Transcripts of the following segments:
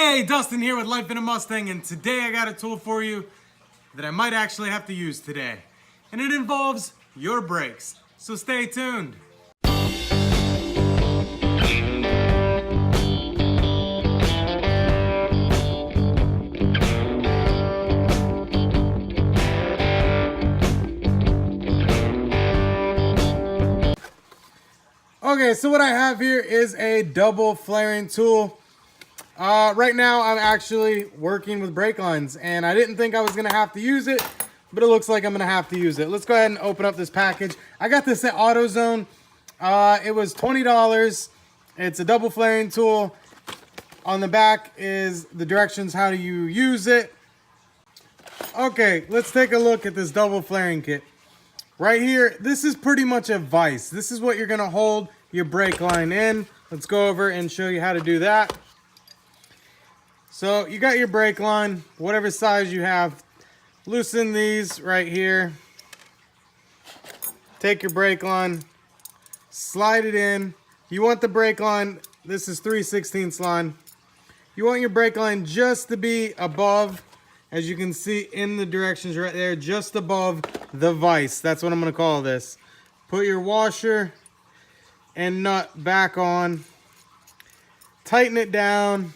Hey, Dustin here with Life in a Mustang, and today I got a tool for you that I might actually have to use today. And it involves your brakes, so stay tuned. Okay, so what I have here is a double flaring tool. Right now I'm actually working with brake lines, and I didn't think I was gonna have to use it, but it looks like I'm gonna have to use it. Let's go ahead and open up this package. I got this at AutoZone. It was $20. It's a double flaring tool. On the back is the directions how you use it. Okay, let's take a look at this double flaring kit. Right here, this is pretty much a vise. This is what you're gonna hold your brake line in. Let's go over and show you how to do that. So you got your brake line, whatever size you have. Loosen these right here. Take your brake line, slide it in. You want the brake line, this is 3/16 line. You want your brake line just to be above, as you can see in the directions right there, just above the vise. That's what I'm gonna call this. Put your washer and nut back on. Tighten it down,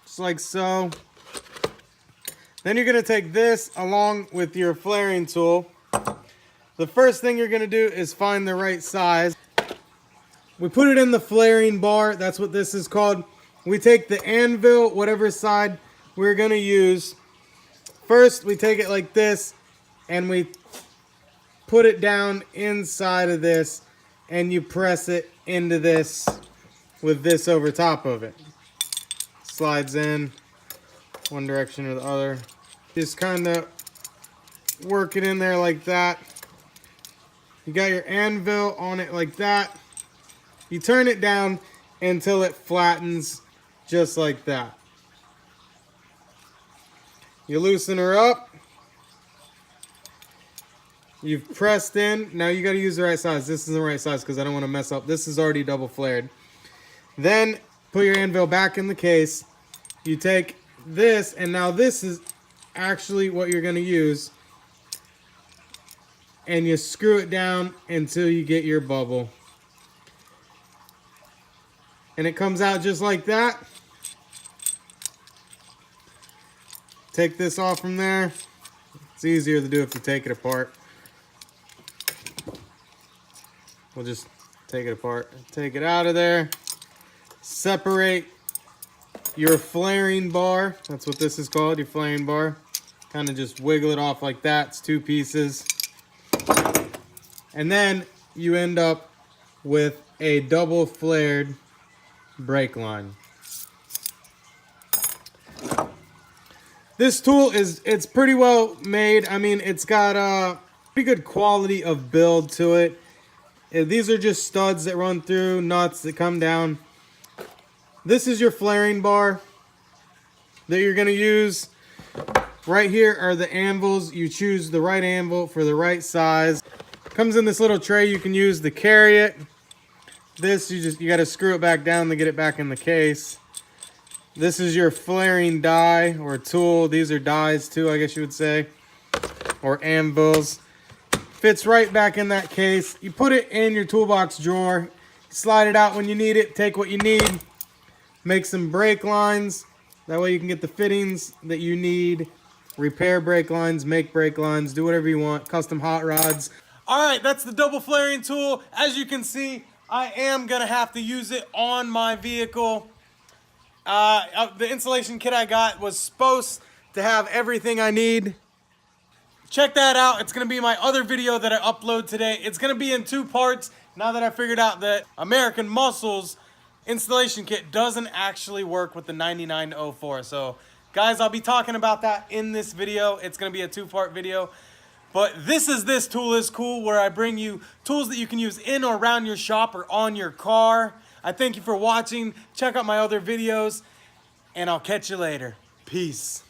just like so. Then you're gonna take this along with your flaring tool. The first thing you're gonna do is find the right size. We put it in the flaring bar, that's what this is called. We take the anvil, whatever side we're gonna use. First, we take it like this, and we put it down inside of this, and you press it into this with this over top of it. Slides in one direction or the other. Just kind of work it in there like that. You got your anvil on it like that. You turn it down until it flattens just like that. You loosen her up. You've pressed in. Now you got to use the right size. This is the right size because I don't want to mess up. This is already double flared. Then put your anvil back in the case. You take this, and now this is actually what you're going to use. And you screw it down until you get your bubble. And it comes out just like that. Take this off from there. It's easier to do if you take it apart. We'll just take it apart. Take it out of there. Separate your flaring bar. That's what this is called, your flaring bar. Kind of just wiggle it off like that. It's two pieces. And then you end up with a double flared brake line. This tool it's pretty well made. I mean, it's got a pretty good quality of build to it. These are just studs that run through, nuts that come down. This is your flaring bar that you're gonna use. Right here are the anvils. You choose the right anvil for the right size. Comes in this little tray you can use to carry it. This, you gotta screw it back down to get it back in the case. This is your flaring die or tool. These are dies too, I guess you would say, or anvils. Fits right back in that case. You put it in your toolbox drawer, slide it out when you need it, take what you need, make some brake lines. That way you can get the fittings that you need, repair brake lines, make brake lines, do whatever you want, custom hot rods. All right, that's the double flaring tool. As you can see, I am gonna have to use it on my vehicle. The installation kit I got was supposed to have everything I need. Check that out. It's going to be my other video that I upload today. It's going to be in two parts now that I figured out that American Muscle's installation kit doesn't actually work with the 9904. So, guys, I'll be talking about that in this video. It's going to be a two-part video. But this tool is cool, where I bring you tools that you can use in or around your shop or on your car. I thank you for watching. Check out my other videos, and I'll catch you later. Peace.